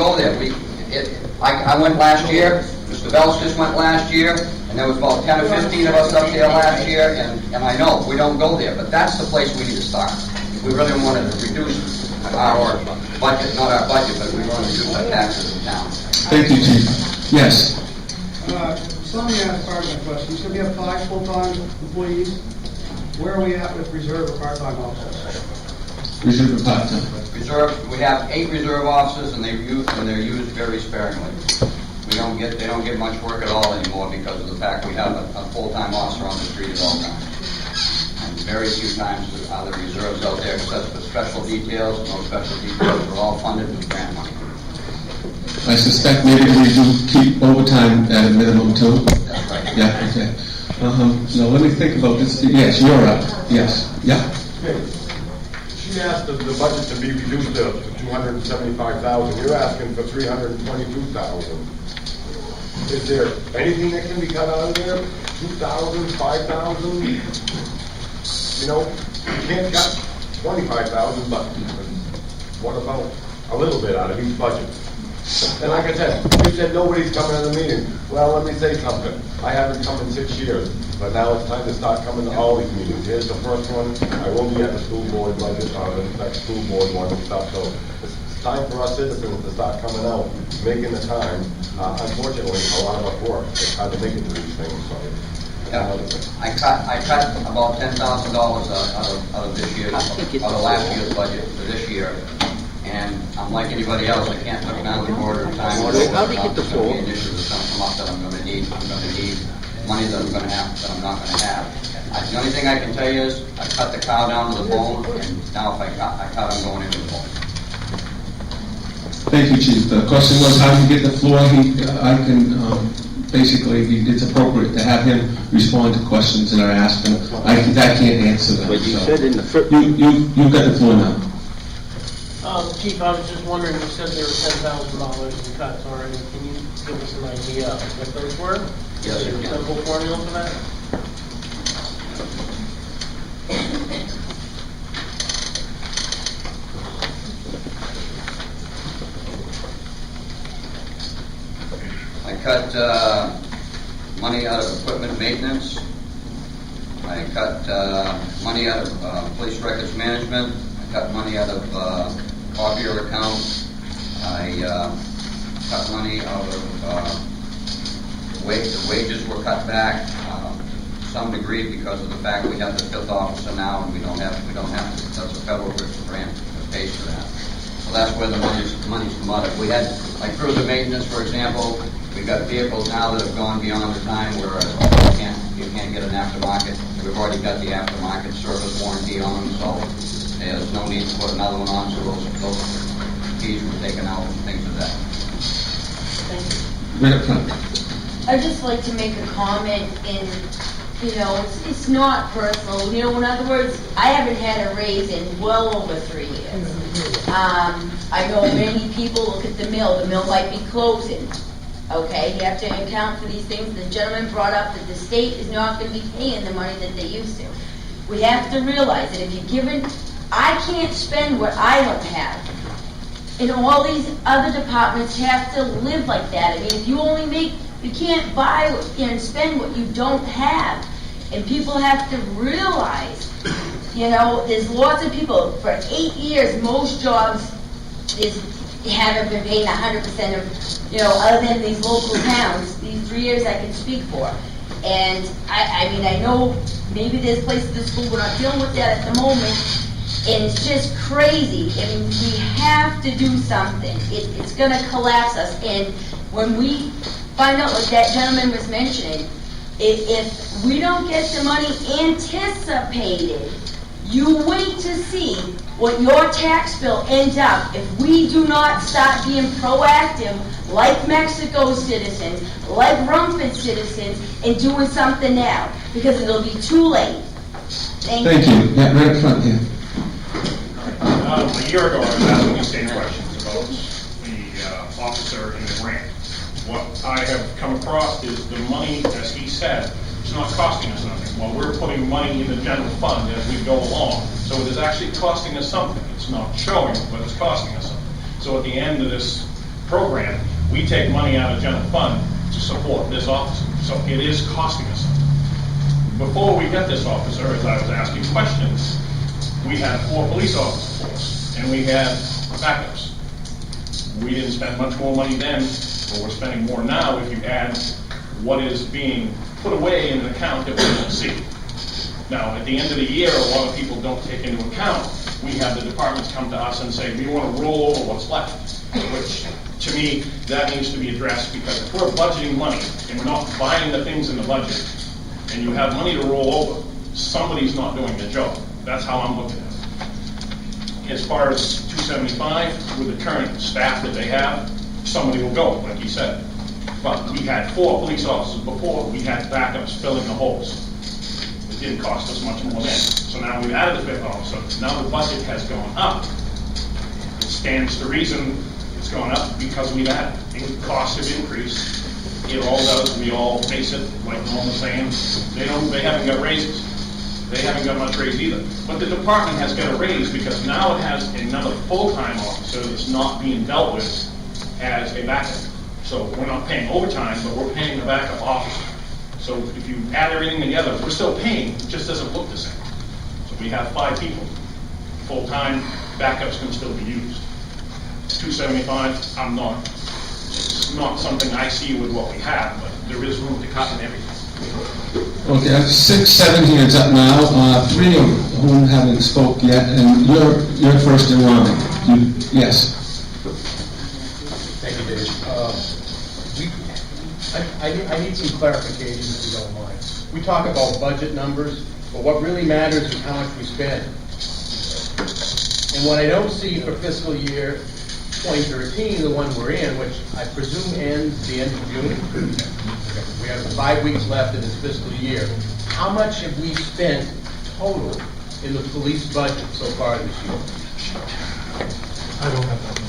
go there. I went last year, Mr. Bells just went last year, and there was about 10 or 15 of us up there last year, and I know, we don't go there, but that's the place we need to start. If we really wanted to reduce our budget, not our budget, but we want to reduce our taxes in town. Thank you, Chief. Yes. Somebody asked part of my question. You said we have 5 full-time employees. Where are we at with reserve or part-time officers? Reserve and part-time. Reserve, we have 8 reserve officers, and they're used very sparingly. They don't get much work at all anymore because of the fact we have a full-time officer on the street at all times. And very few times are the reserves out there except for special details. No special details. We're all funded with grant money. I suspect maybe we do keep overtime at a minimum too. That's right. Yeah, okay. Now let me think about this. Yes, you're up. Yes. Yeah. Okay. She asked the budget to be reduced to $275,000. You're asking for $322,000. Is there anything that can be cut out of there? $2,000, $5,000? You know, you can't cut $25,000, but what about a little bit out of each budget? And like I said, you said nobody's coming to the meeting. Well, let me say something. I haven't come in 6 years, but now it's time to start coming to all these meetings. Here's the first one. I will be at the school board budget, the next school board one and stuff. So it's time for us citizens to start coming out, making the time. Unfortunately, a lot of us work. It's hard to make it to these things. So. Yeah, I cut about $10,000 out of this year, out of last year's budget for this year. And I'm like anybody else, I can't look down the border in time. How do you get the floor? Initiatives that's going to come up that I'm going to need. I'm going to need money that I'm going to have, that I'm not going to have. The only thing I can tell you is I cut the cow down to the bone, and now if I cut, I'm going into the bone. Thank you, Chief. The question was how do you get the floor? Basically, it's appropriate to have him respond to questions that are asked, and I can't answer them. But you said in the first... You've got the floor now. Chief, I was just wondering, you said there were $10,000 in cuts already. Can you give us an idea of what those were? Yes, Is there a simple formula for that? I cut money out of equipment maintenance. I cut money out of police records management. I cut money out of copier account. I cut money out of the wages were cut back to some degree because of the fact we have the 5th officer now, and we don't have to. That's a federal grant that pays for that. So that's where the money's come out of. We had like cruiser maintenance, for example. We've got vehicles now that have gone beyond the time where you can't get an aftermarket. We've already got the aftermarket service warranty on them, so there's no need to put another one on, so those fees were taken out and things of that. Right up front. I'd just like to make a comment it's not personal. In other words, I haven't had a raise in well over 3 years. I know many people look at the mill. The mill might be closing. Okay, you have to account for these things. The gentleman brought up that the state is not going to be paying the money that they used to. We have to realize that if you're given, I can't spend what I don't have. And all these other departments have to live like that. I mean, if you can't buy and spend what you don't have. And people have to realize, there's lots of people, for 8 years, most jobs haven't been paid 100% of, other than these local towns. These 3 years I can speak for. And I know maybe there's places in the school, we're not dealing with that at the moment. And it's just crazy. I mean, we have to do something. It's going to collapse us. And when we find out, like that gentleman was mentioning, if we don't get the money anticipated, you wait to see what your tax bill ends up if we do not start being proactive like Mexico citizens, like Rumford citizens, and doing something now, because it'll be too late. Thank you. Yeah, right up front here. A year ago, I was asking these same questions about the officer and the grant. What I have come across is the money, as he said, is not costing us nothing. Well, we're putting money in the general fund as we go along. So it is actually costing us something. It's not showing, but it's costing us something. So at the end of this program, we take money out of general fund to support this officer. So it is costing us something. Before we got this officer, as I was asking questions, we had 4 police officer force, and we had backups. We didn't spend much more money then, but we're spending more now if you add what is being put away in an account that we don't see. Now, at the end of the year, a lot of people don't take into account, we have the departments come to us and say, we want to roll over what's left, which, to me, that needs to be addressed, because if we're budgeting money and we're not buying the things in the budget, and you have money to roll over, somebody's not doing their job. That's how I'm looking at it. As far as 275, with the current staff that they have, somebody will go, like you said. But we had 4 police officers before, we had backups filling the holes. It didn't cost us much more then. So now we've added the 5th officer, now the budget has gone up. It stands to reason it's gone up because we've added. Costs have increased. It all does, we all face it, like Norm was saying, they haven't got raises. They haven't got much raise either. But the department has got a raise because now it has another full-time officer that's not being dealt with as a backup. So we're not paying overtime, but we're paying the backup officer. So if you add everything together, we're still paying, it just doesn't look the same. So we have 5 people. Full-time, backups can still be used. 275, I'm not. It's not something I see with what we have, but there is room to cut in everything. Okay, I have 6, 7 hands up now, 3 of whom haven't spoke yet, and you're first in line. Yes. Thank you, Dave. I need some clarification, if you don't mind. We talk about budget numbers, but what really matters is how much we spend. And what I don't see for fiscal year 2013, the one we're in, which I presume ends the end of June. We have 5 weeks left in this fiscal year. How much have we spent total in the police budget so far this year? I don't have that.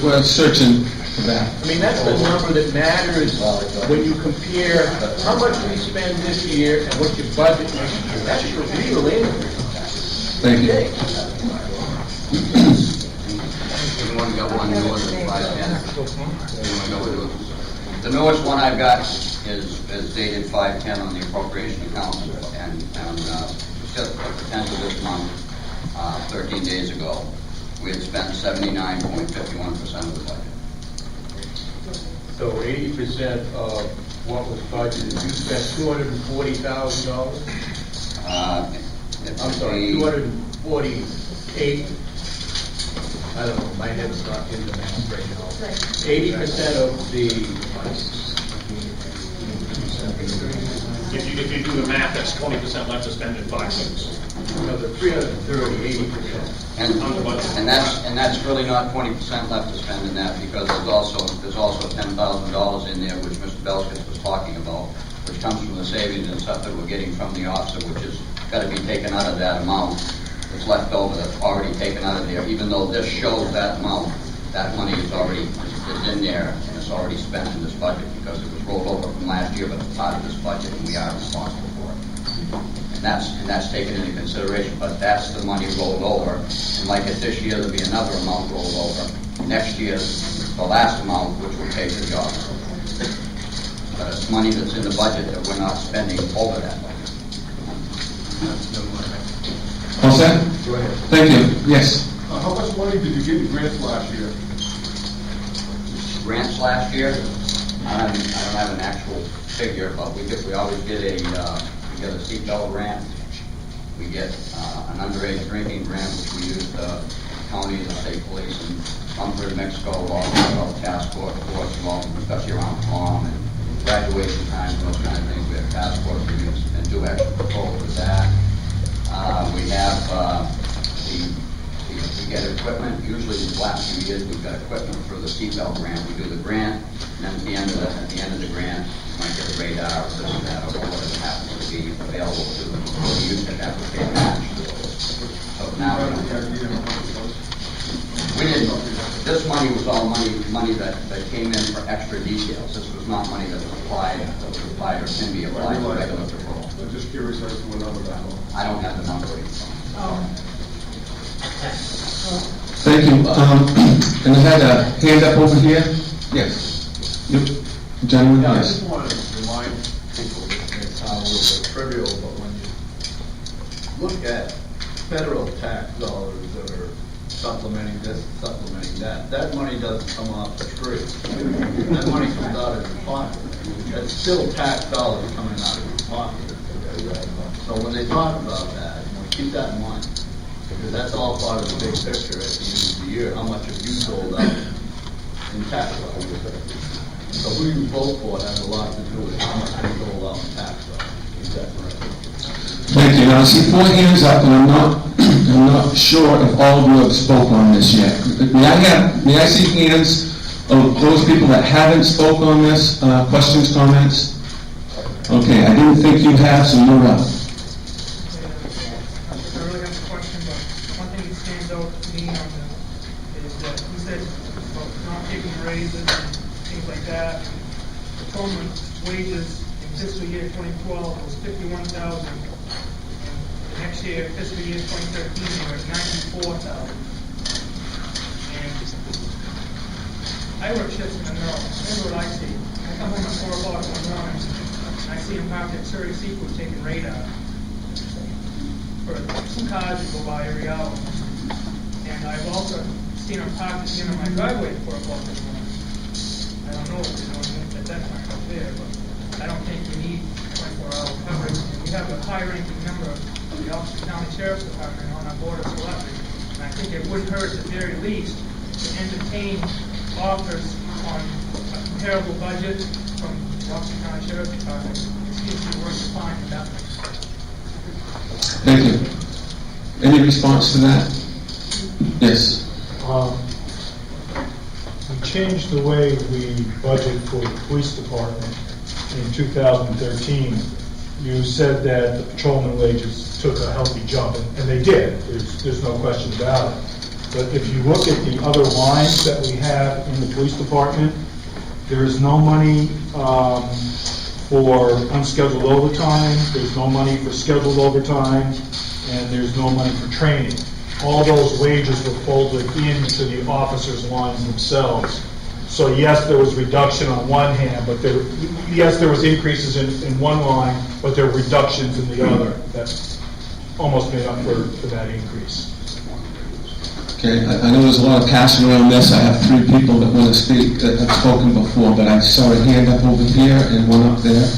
We're searching for that. I mean, that's the number that matters when you compare how much we spend this year and what your budget next year. That's your real increase. Thank you. Anyone got one newer than 510? Anyone know what it is? The newest one I've got is dated 510 on the appropriation account, and just at the 10th of this month, 13 days ago, we had spent 79.51% of the budget. So 80% of what was budgeted, you spent $240,000? I'm sorry, 248. I don't know, my head's not in the math right now. 80% of the... If you do the math, that's 20% left to spend in 5 weeks. No, the 330, 80%. And that's really not 20% left to spend in that, because there's also $10,000 in there, which Mr. Belskis was talking about, which comes from the savings and stuff that we're getting from the officer, which has got to be taken out of that amount that's left over, that's already taken out of there. Even though this shows that amount, that money is in there, and it's already spent in this budget, because it was rolled over from last year, but it's part of this budget, and we are responsible for it. And that's taken into consideration, but that's the money rolled over. And like it this year, there'll be another amount rolled over. Next year's the last amount, which will pay the job. But it's money that's in the budget that we're not spending over that budget. All set? Go ahead. Thank you. Yes. How much money did you get in grants last year? Grants last year, I don't have an actual figure, but we always get a seatbelt grant. We get an underage drinking grant, which we use the county and the state police and Mumford, Mexico, all task force, especially around prom and graduation time and those kind of things. We have task force and do extra patrols with that. We have we get equipment. Usually in the last few years we've got equipment for the seatbelt grant. We do the grant, and then at the end of the grant, you might get a radar or this and that, or whatever happens to be available to them. We used to have to pay match. So now we didn't. This money was all money that came in for extra details. This was not money that was applied or can be applied to regular patrol. I'm just curious as to a number that. I don't have the number. Thank Thank you. And I had a hand up over here. Yes. Yep. Gentleman, Yeah, I yes. just wanted to remind people, this may sound a little bit trivial, but when you look at federal tax dollars that are supplementing this, supplementing that, that money doesn't come off the tree. That money comes out of your pocket. That's still tax dollars coming out of your pocket. So when they talk about that, keep that in mind, because that's all part of the big picture at the end of the year. How much have you sold out in tax dollars? So who you vote for has a lot to do with how much they dole out in tax dollars. Is that correct? Thank you. Now, I see 4 hands up, and I'm not sure if all of you have spoke on this yet. May I see hands of those people that haven't spoke on this, questions, comments? Okay, I didn't think you have, so you're up. I really have a question, but one thing that stands out to me on this is that you said about not taking raises and things like that. Patrolman wages in fiscal year 2012 was $51,000. Next year, fiscal year 2013, they were at $94,000. And I work shifts in the mill. Here's what I see. I come home at 4 o'clock in the morning, and I see them parked at Surrey Seafood taking radar for some cars that go by every hour. And I've also seen them parked at the end of my driveway at 4 o'clock in the morning. I don't know what they're doing at that time up there, but I don't think we need 24-hour coverage. And we have a high-ranking member of the Elkins County Sheriff's Department on our board of selectmen, and I think it wouldn't hurt at the very least to entertain offers on a comparable budget from the Elkins County Sheriff's Department. It seems to be working fine in that way. Thank you. Any response to that? Yes. We changed the way we budget for the police department in 2013. You said that the patrolman wages took a healthy jump, and they did. There's no question about it. But if you look at the other lines that we have in the police department, there is no money for unscheduled overtime, there's no money for scheduled overtime, and there's no money for training. All those wages were folded into the officers' lines themselves. So yes, there was reduction on one hand, but yes, there was increases in one line, but there were reductions in the other that almost made up for that increase. Okay, I know there's a lot of passion around this. I have 3 people that want to speak that have spoken before, but I saw a hand up over here and one up there.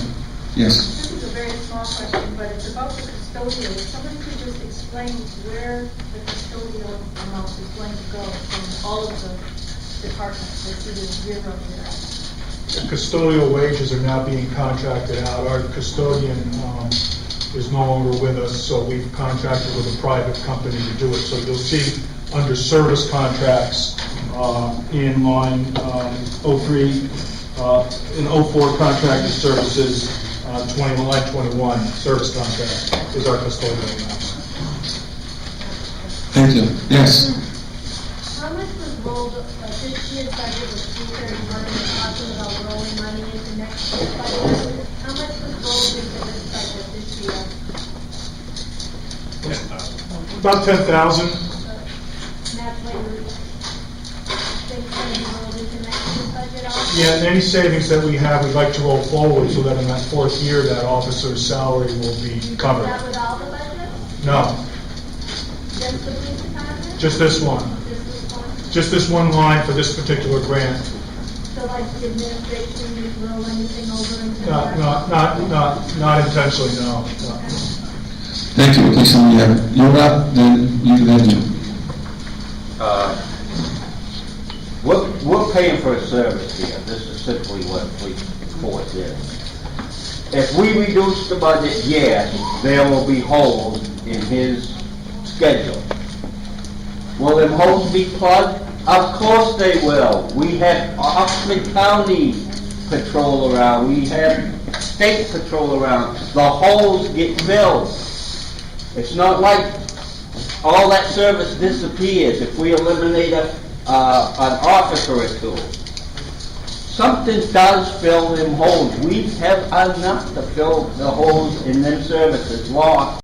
Yes. This is a very small question, but it's about the custodial. If somebody could just explain where the custodial amount is going to go from all of the departments. I see there's 0 there. Custodial wages are now being contracted out. Our custodian is no longer with us, so we've contracted with a private company to do it. So you'll see under service contracts in line 03, in 04 contracted services, 21 service contract is our custodial amount. Thank you. Yes. How much was rolled, this year's budget was 331, and we're talking about rolling money into next year's budget. How much was rolled into this budget this year? About 10,000. And that's what you think is going to be rolled into next year's budget also? Yeah, and any savings that we have, we'd like to roll forward so that in that 4th year, that officer's salary will be covered. Is that with all the budgets? No, Just the police department? just this one. Just this one? Just this one line for this particular grant. So like the administration, you roll anything over into that? Not intentionally, no. Thank you. Okay, so you're up, then you. We're paying for a service here. This is simply what police force is. If we reduce the budget, yes, there will be holes in his schedule. Will them holes be plugged? Of course they will. We have Oxford County patrol around. We have state patrol around. The holes get filled. It's not like all that service disappears if we eliminate an officer or 2. Something does fill them holes. We have enough to fill the holes in them services lost.